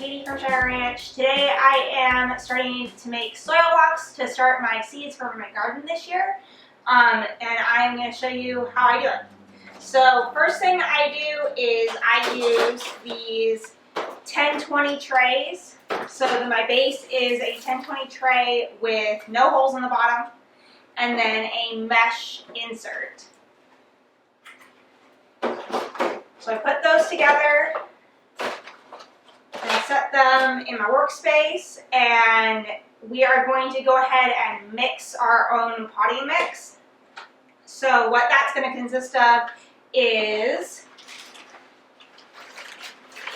Katie from Shire Ranch. Today I am starting to make soil blocks to start my seeds for my garden this year. And I'm going to show you how I do it. So first thing I do is I use these 10-20 trays. So my base is a 10-20 tray with no holes in the bottom and then a mesh insert. So I put those together and set them in my workspace, and we are going to go ahead and mix our own potting mix. So what that's going to consist of is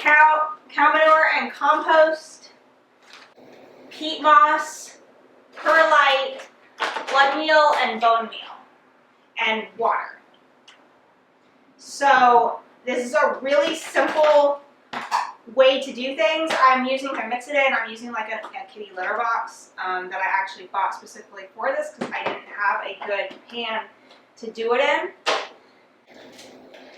cow manure and compost, peat moss, perlite, blood meal, and bone meal, and water. So this is a really simple way to do things. To mix it in, I'm using like a kitty litter box that I actually bought specifically for this because I didn't have a good pan to do it in.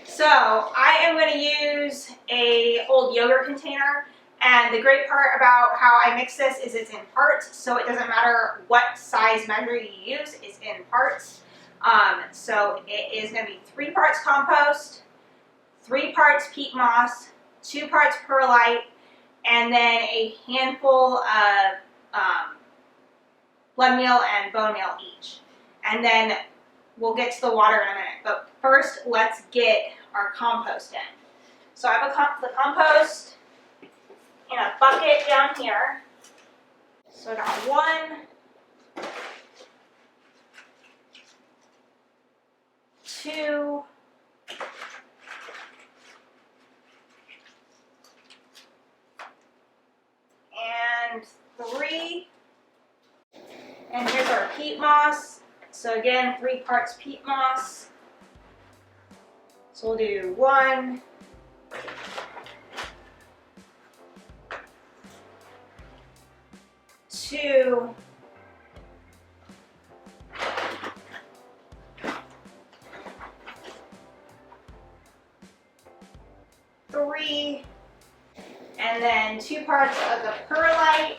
So I am going to use a old yogurt container, and the great part about how I mix this is it's in parts, so it doesn't matter what size measure you use, it's in parts. So it is going to be 3 parts compost, 3 parts peat moss, 2 parts perlite, and then a handful of blood meal and bone meal each. And then we'll get to the water in a minute. But first, let's get our compost in. So I have the compost in a bucket down here. So I got 1, 2, and 3. And here's our peat moss. So again, 3 parts peat moss. So we'll do 1, 2, 3, and then 2 parts of the perlite.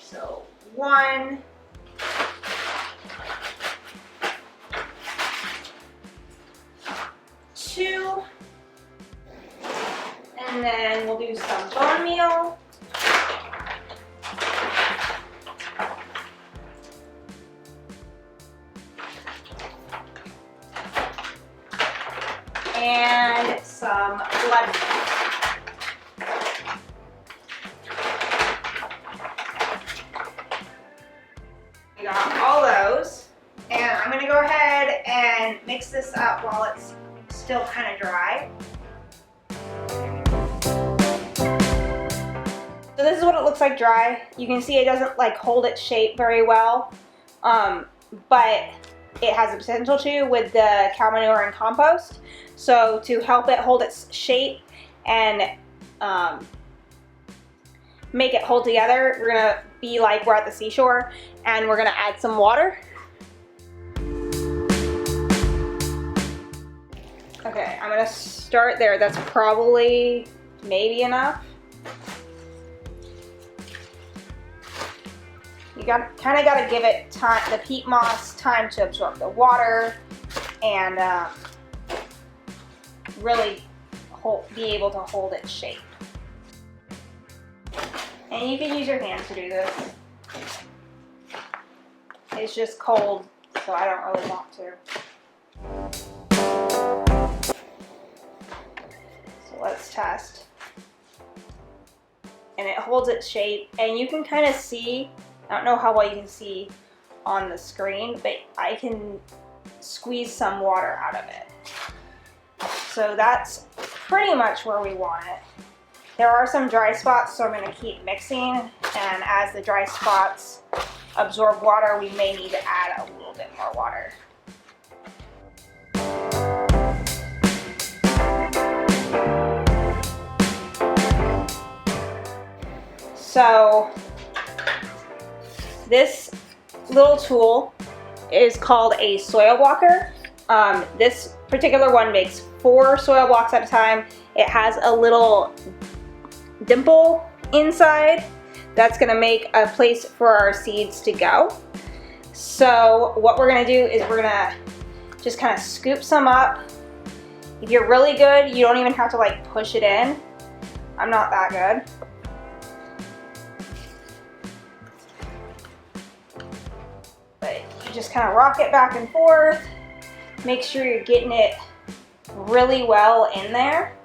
So 1, 2, and then we'll do some bone meal. And some blood meal. We got all those, and I'm going to go ahead and mix this up while it's still kind of dry. So this is what it looks like dry. You can see it doesn't like hold its shape very well, but it has the potential to with the cow manure and compost. So to help it hold its shape and make it hold together, we're gonna be like we're at the seashore, and we're gonna add some water. Okay, I'm gonna start there. That's probably maybe enough. You kind of got to give it time, the peat moss, time to absorb the water and really be able to hold its shape. And you can use your hands to do this. It's just cold, so I don't really want to. So let's test. And it holds its shape, and you can kind of see, I don't know how well you can see on the screen, but I can squeeze some water out of it. So that's pretty much where we want it. There are some dry spots, so I'm going to keep mixing, and as the dry spots absorb water, we may need to add a little bit more water. So this little tool is called a soil blocker. This particular one makes 4 soil blocks at a time. It has a little dimple inside that's gonna make a place for our seeds to go. So what we're gonna do is we're gonna just kind of scoop some up. If you're really good, you don't even have to like push it in. I'm not that good. But you just kind of rock it back and forth. Make sure you're getting it really well in there.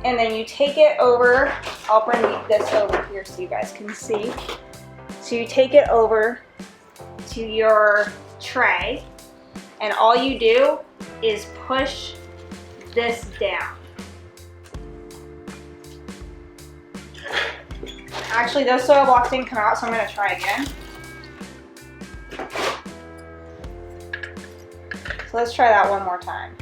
And then you take it over. I'll bring this over here so you guys can see. So you take it over to your tray, and all you do is push this down. Actually, those soil blocks didn't come out, so I'm gonna try again. So let's try that one more time.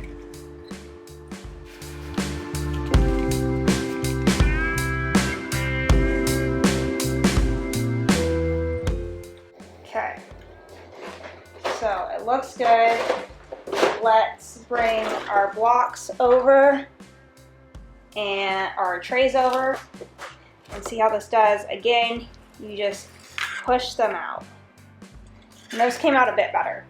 Okay, so it looks good. Let's bring our blocks over and our trays over and see how this does. Again, you just push them out. And those came out a bit better.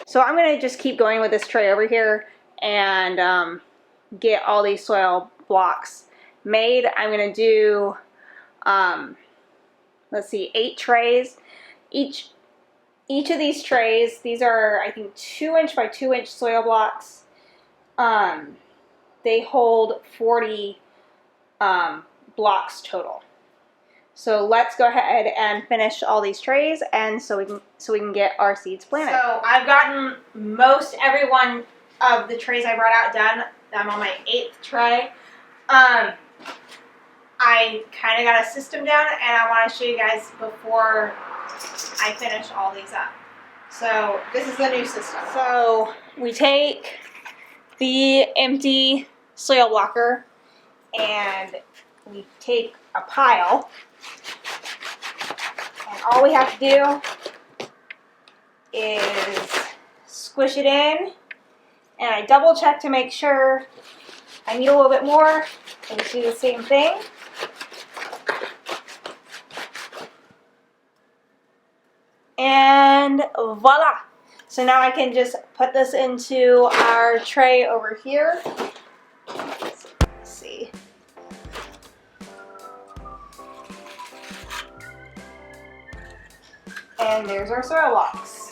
So I'm gonna just keep going with this tray over here and get all these soil blocks made. I'm gonna do, let's see, 8 trays. Each of these trays, these are I think 2-inch by 2-inch soil blocks. They hold 40 blocks total. So let's go ahead and finish all these trays, and so we can get our seeds planted. So I've gotten most every one of the trays I brought out done. I'm on my 8th tray. I kind of got a system down, and I want to show you guys before I finish all these up. So this is the new system. So we take the empty soil blocker and we take a pile, and all we have to do is squish it in, and I double check to make sure I need a little bit more, and do the same thing. And voila! So now I can just put this into our tray over here. Let's see. And there's our soil blocks.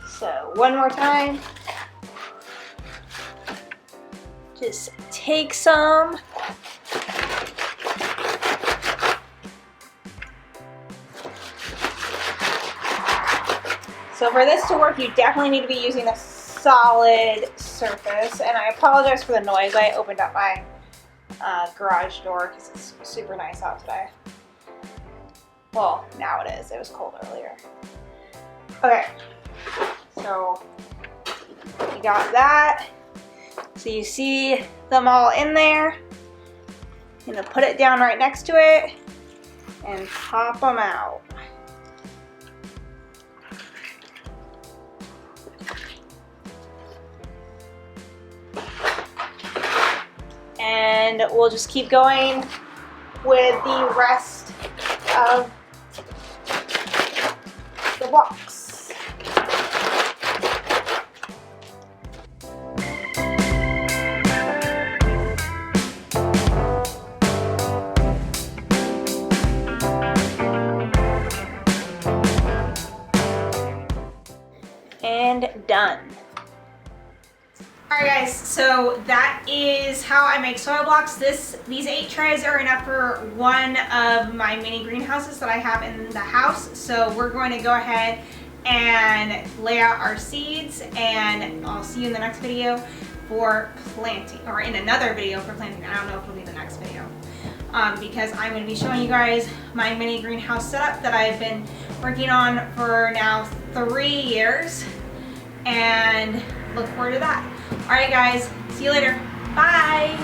So one more time. Just take some. So for this to work, you definitely need to be using a solid surface. And I apologize for the noise. I opened up my garage door because it's super nice out today. Well, now it is. It was cold earlier. Okay, so you got that. So you see them all in there. I'm gonna put it down right next to it and pop them out. And we'll just keep going with the rest of the blocks. And done. Alright guys, so that is how I make soil blocks. These 8 trays are enough for one of my mini greenhouses that I have in the house. So we're going to go ahead and lay out our seeds, and I'll see you in the next video for planting, or in another video for planting. I don't know if it'll be the next video. Because I'm going to be showing you guys my mini greenhouse setup that I've been working on for now 3 years, and look forward to that. Alright guys, see you later. Bye!